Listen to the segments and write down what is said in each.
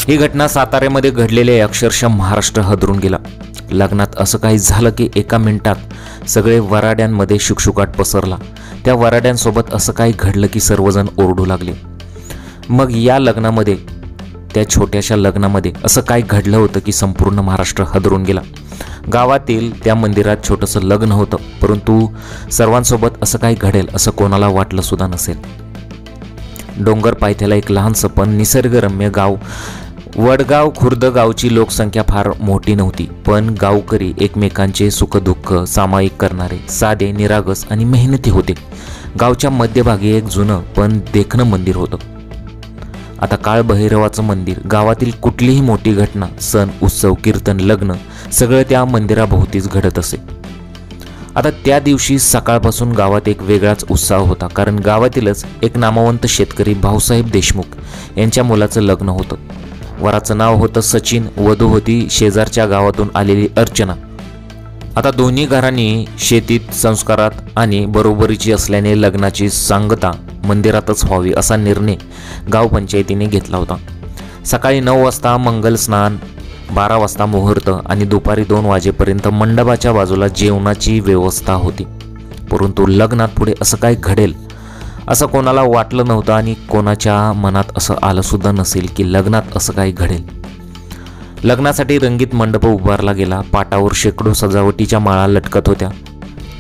ही घटना साताऱ्यामध्ये घडलेली अक्षरशः महाराष्ट्र हादरून गेला। लग्नात असं काही झालं की एका मिनिटात सगळे वराड्यांमध्ये शुकशुकाट पसरला। त्या वराड्यांसोबत असं काही घडलं की सर्वजण ओरडू लागले। मग या लग्नामध्ये, त्या छोट्याशा लग्नामध्ये असं काही घडलं होतं की संपूर्ण महाराष्ट्र हादरून गेला। गावातील त्या मंदिरात छोटंसं लग्न होतं, परंतु सर्वांसोबत असं काही घडेल असं कोणाला वाटलं सुद्धा नसेल। डोंगर पायथ्याला एक लहानसं पण निसर्गरम्य गाव वडगाव खुर्द गावची लोकसंख्या फार मोठी नव्हती, पण गावकरी एकमेकांचे सुखदुःख सामायिक करणारे साधे, निरागस आणि मेहनती होते। गावच्या मध्यभागी एक जुनं पण देखणं मंदिर होतं। आता काळभैरवाचं मंदिर, गावातील कुठलीही मोठी घटना, सण, उत्सव, कीर्तन, लग्न सगळं त्या मंदिराभोवतीच घडत असे। आता त्या दिवशी सकाळपासून गावात एक वेगळाच उत्साह होता, कारण गावातीलच एक नामवंत शेतकरी भाऊसाहेब देशमुख यांच्या मुलाचं लग्न होतं। वराचं नाव होतं सचिन, वधू होती शेजारच्या गावातून आलेली अर्चना। आता दोन्ही घरांनी शेतीत, संस्कारात आणि बरोबरीची असल्याने लग्नाची सांगता मंदिरातच व्हावी असा निर्णय गावपंचायतीने घेतला होता। सकाळी 9 वाजता मंगल स्नान, 12 वाजता मुहूर्त आणि दुपारी 2 वाजेपर्यंत मंडपाच्या बाजूला जेवणाची व्यवस्था होती। परंतु लग्नात पुढे असं काही घडेल असं कोणाला वाटलं नव्हतं आणि कोणाच्या मनात असं आलं सुद्धा नसेल की लग्नात असं काही घडेल। लग्नासाठी रंगीत मंडप उभारला गेला। पाटावर शेकडो सजावटीच्या माळा लटकत होत्या।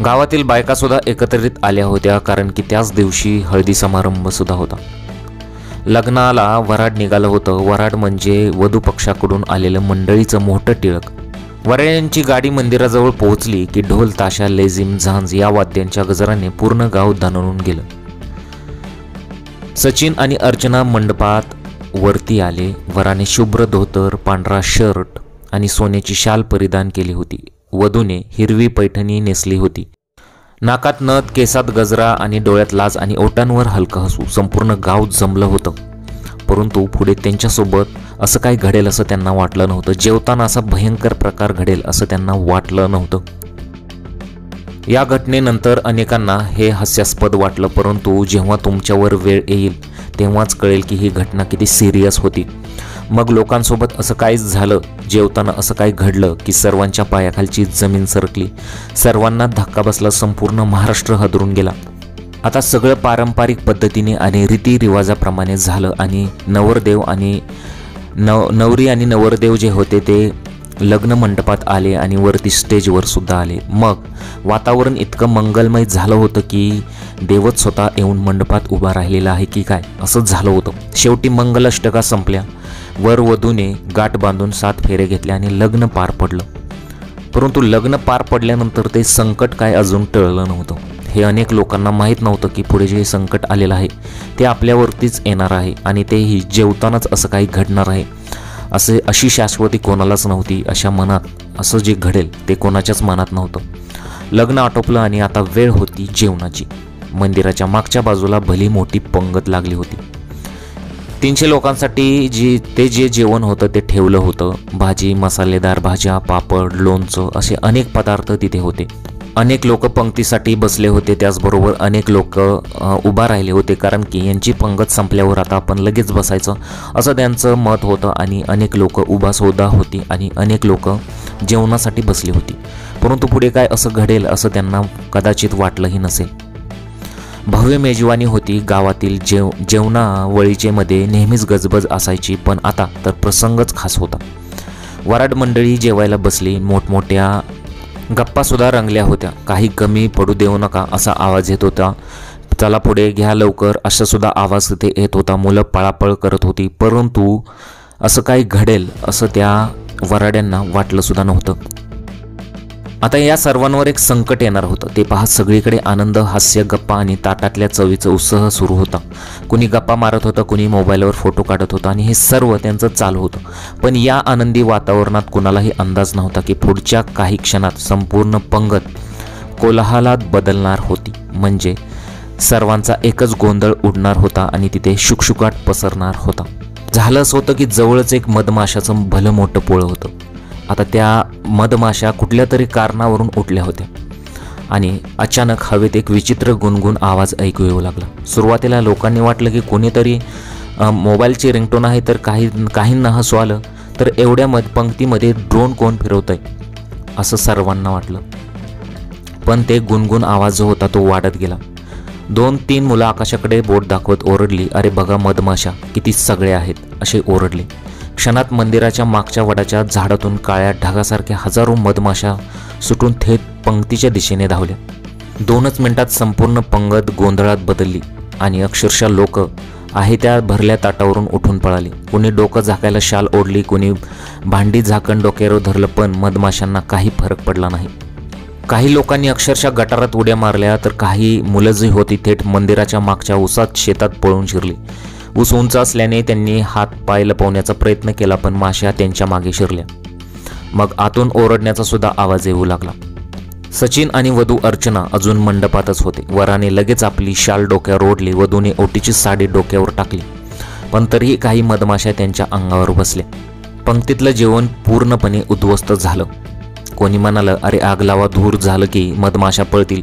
गावातील बायका सुद्धा एकत्रित आल्या होत्या, कारण की त्याच दिवशी हळदी समारंभ सुद्धा होता। लग्नाला वराड निघालं होतं। वराड म्हणजे वधू पक्षाकडून आलेलं मंडळीचं मोठं टिळक। वराड्यांची गाडी मंदिराजवळ पोहोचली की ढोल, ताशा, लेझिम, झांज या वाद्यांच्या गजराने पूर्ण गाव दणाणून गेलं। सचिन आणि अर्चना मंडपात वरती आले। वराने शुभ्र धोतर, पांढरा शर्ट आणि सोन्याची शाल परिधान केली होती। वधूने हिरवी पैठणी नेसली होती। नाकात नथ, केसात गजरा आणि डोळ्यात लाज आणि ओठांवर हलकं हसू संपूर्ण गाव जमलं होतं। परंतु पुढे त्यांच्यासोबत असं काही घडेल असं त्यांना वाटलं नव्हतं। जेवताना असा भयंकर प्रकार घडेल असं त्यांना वाटलं नव्हतं। या घटनेनंतर अनेकांना हे हास्यास्पद वाटलं, परंतु जेव्हा तुमच्यावर वेळ येईल तेव्हाच कळेल की ही घटना किती सिरियस होती। मग लोकांसोबत असं काहीच झालं। जेवताना असं काही घडलं की सर्वांच्या पायाखालची जमीन सरकली, सर्वांना धक्का बसला, संपूर्ण महाराष्ट्र हादरून गेला। आता सगळं पारंपरिक पद्धतीने आणि रीतिरिवाजाप्रमाणे झालं आणि नवरदेव आणि नवरी आणि नवरदेव जे होते ते लग्न मंडपात आले आणि वरती स्टेजवर सुद्धा आले। मग वातावरण इतकं मंगलमय झालं होतं की देवच स्वतः येऊन मंडपात उभा राहिलेला आहे की काय असं झालं होतं। शेवटी मंगलाष्टका संपल्या। वर वधूने गाठ बांधून 7 फेरे घेतले आणि लग्न पार पडलं। परंतु लग्न पार पडल्यानंतर ते संकट काय अजून टळलं नव्हतं। हे अनेक लोकांना माहीत नव्हतं की पुढे जे संकट आलेलं आहे ते आपल्यावरतीच येणार आहे आणि तेही जेवतानाच असं काही घडणार आहे अशी शाश्वती कोणालाच नव्हती। अशा मनात असं जे घडेल ते कोणाच्याच मनात नव्हतं। लग्न आटोपलं आणि आता वेळ होती जेवणाची। मंदिराच्या मागच्या बाजूला भली मोठी पंगत लागली होती। 300 लोकांसाठी जे जेवण होतं ते ठेवलं होतं। भाजी, मसालेदार भाज्या, पापड, लोणचं असे अनेक पदार्थ तिथे होते। अनेक लोक पंक्तीसाठी बसले होते, त्याचबरोबर अनेक लोक उभा राहिले होते, कारण की यांची पंगत संपल्यावर आता आपण लगेच बसायचं असं त्यांचं मत होतं। आणि अनेक लोक उभा सुद्धा होती आणि अनेक लोक जेवणासाठी बसली होती। परंतु पुढे काय असं घडेल असं त्यांना कदाचित वाटलंही नसेल। भव्य मेजवानी होती। गावातील जेवणावळीचे मध्ये नेहमीच गजबज असायची, पण आता तर प्रसंगच खास होता। वराड मंडळी जेवायला बसली। मोठमोठ्या गप्पा सुद्धा रंगल्या होत्या। काही कमी पडू देऊ नका असा आवाज येत होता। चला पुढे घ्या लवकर असा सुद्धा आवाज तिथे येत होता। मुलं पळापळ करत होती, परंतु असं काही घडेल असं त्या वराड्यांना वाटलं सुद्धा नव्हतं। आता या सर्वांवर एक संकट येणार होतं। ते पाहत सगळीकडे आनंद, हास्य, गप्पा आणि ताटातल्या चवीचा उत्साह सुरू होता। कुणी गप्पा मारत होतं, कुणी मोबाईलवर फोटो काढत होतं आणि हे सर्व त्यांचं चालू होतं। पण या आनंदी वातावरणात कुणालाही अंदाज नव्हता की पुढच्या काही क्षणात संपूर्ण पंगत कोलाहलात बदलणार होती। म्हणजे सर्वांचा एकच गोंधळ उडणार होता आणि तिथे शुकशुकाट पसरणार होता। झालं असं होतं की जवळच एक मधमाशाचं भलं मोठं पोळं होतं। आता त्या मधमाशा कुठल्या तरी कारणावरून उठल्या होत्या आणि अचानक हवेत एक विचित्र गुणगुण आवाज ऐकू येऊ लागला। सुरुवातीला लोकांनी वाटलं की कोणीतरी मोबाईलची रिंगटोन आहे तर काहींना हसू आलं, तर एवढ्या पंक्तीमध्ये ड्रोन कोण फिरवतंय असं सर्वांना वाटलं. पण ते गुणगुण आवाज जो होता तो वाढत गेला. 2-3 मुलं आकाशाकडे बोट दाखवत ओरडली, अरे बघा मधमाशा किती सगळे आहेत असे ओरडले. क्षणात मंदिराच्या मागच्या वडाच्या झाडातून काळ्या ढगासारख्या हजारो मधमाशा सुटून थेट पंक्तीच्या दिशेने धावल्या. 2च मिनिटात संपूर्ण पंगत गोंधळात बदलली आणि अक्षरशः लोक आहे त्या भरल्या ताटावरून उठून पळाले. कोणी डोकं झाकायला शाल ओढली, कोणी भांडी झाकण डोक्यावर धरलं, पण मधमाशांना काही फरक पडला नाही. काही लोकांनी अक्षरशः गटारात उड्या मारल्या, तर काही मुलं जी होती थेट मंदिराच्या मागच्या उसात शेतात पळून शिरली. ऊस उंच असल्याने त्यांनी हात पाय लपवण्याचा प्रयत्न केला, पण माश्या त्यांच्या मागे शिरल्या. मग आतून ओरडण्याचा सुद्धा आवाज येऊ लागला. सचिन आणि वधू अर्चना अजून मंडपातच होते. वराने लगेच आपली शाल डोक्यावर ओढली, वधूने ओटीची साडी डोक्यावर टाकली, पण तरीही काही मधमाशा त्यांच्या अंगावर बसल्या. पंक्तीतलं जेवण पूर्णपणे उद्ध्वस्त झालं. कोणी म्हणालं, अरे आग लावा, धूर झालं की मधमाशा पळतील.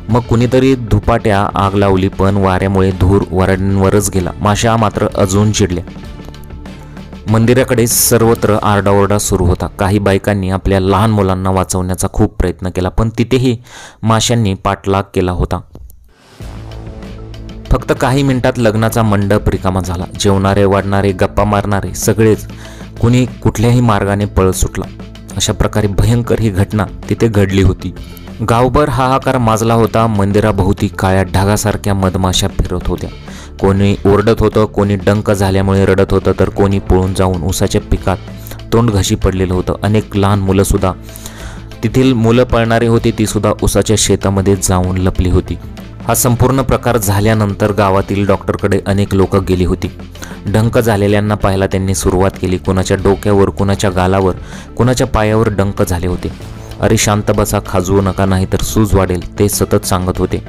मग कुणीतरी धुपाट्या आग लावली, पण वाऱ्यामुळे धूर वरांवरच गेला. माशा मात्र अजून चिडल्या. मंदिराकडे सर्वत्र आरडाओरडा सुरू होता. काही बायकांनी आपल्या लहान मुलांना वाचवण्याचा खूप प्रयत्न केला, पण तिथेही माशांनी पाठलाग केला होता. फक्त काही मिनिटात लग्नाचा मंडप रिकामा झाला. जेवणारे, वाढणारे, गप्पा मारणारे सगळेच कुणी कुठल्याही मार्गाने पळ सुटला. अशा प्रकारे भयंकर ही घटना तिथे घडली होती. गावभर हाहाकार माजला होता. मंदिराभोवती काळ्या ढगासारख्या मधमाशा फिरत होत्या. कोणी ओरडत होतं, कोणी डंक झाल्यामुळे रडत होतं, तर कोणी पळून जाऊन उसाच्या पिकात तोंड घशी पडलेलं होतं. अनेक लहान मुलंसुद्धा, तेथील मुलं पळणारी होती ती सुद्धा उसाच्या शेतामध्ये जाऊन लपली होती. हा संपूर्ण प्रकार झाल्यानंतर गावातील डॉक्टरकडे अनेक लोक गेली होती. डंक झालेल्यांना पाहायला त्यांनी सुरुवात केली. कुणाच्या डोक्यावर, कुणाच्या गालावर, कुणाच्या पायावर डंक झाले होते. अरे शांत बसा, खाजवू नका, नाही तर सूज वाढेल, ते सतत सांगत होते.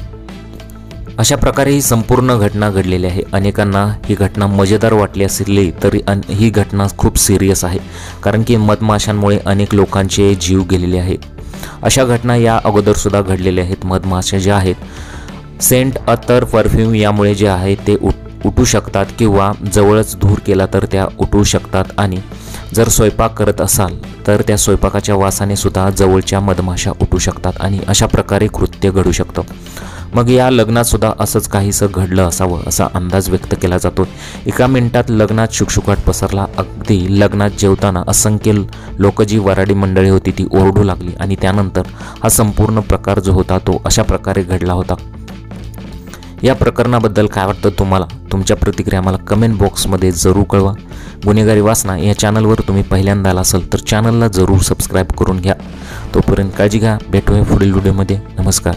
अशा प्रकारे ही संपूर्ण घटना घडलेली आहे. अनेकांना ही घटना मजेदार वाटली असली तरी ही घटना खूप सिरियस आहे, कारण की मधमाशांमुळे अनेक लोकांचे जीव गेलेले आहेत. अशा घटना या अगोदरसुद्धा घडलेल्या आहेत. मधमाशा ज्या आहेत, सेंट, अत्तर, परफ्यूम यामुळे जे आहे ते उठू शकतात, किंवा जवळच धूर केला तर त्या उठू शकतात, आणि जर स्वयंपाक करत असाल तर त्या स्वयंपाकाच्या वासाने सुद्धा जवळच्या मधमाशा उठू शकतात, आणि अशा प्रकारे कृत्य घडू शकतं. मग या लग्नात सुद्धा असंच काहीसं घडलं असावं असा अंदाज व्यक्त केला जातो. एका मिनिटात लग्नात शुकशुकाट पसरला. अगदी लग्नात जेवताना असंख्य लोक जी वराडी मंडळी होती ती ओरडू लागली, आणि त्यानंतर हा संपूर्ण प्रकार जो होता तो अशा प्रकारे घडला होता. या प्रकरणाबद्दल काय वाटतं तुम्हाला? तुमच्या प्रतिक्रिया मला कमेंट बॉक्समध्ये जरूर कळवा. गुन्हेगारी वासना या चॅनलवर तुम्ही पहिल्यांदा आला असाल तर चॅनलला जरूर सबस्क्राईब करून घ्या. तोपर्यंत काळजी घ्या. भेटूया पुढील व्हिडिओमध्ये. नमस्कार.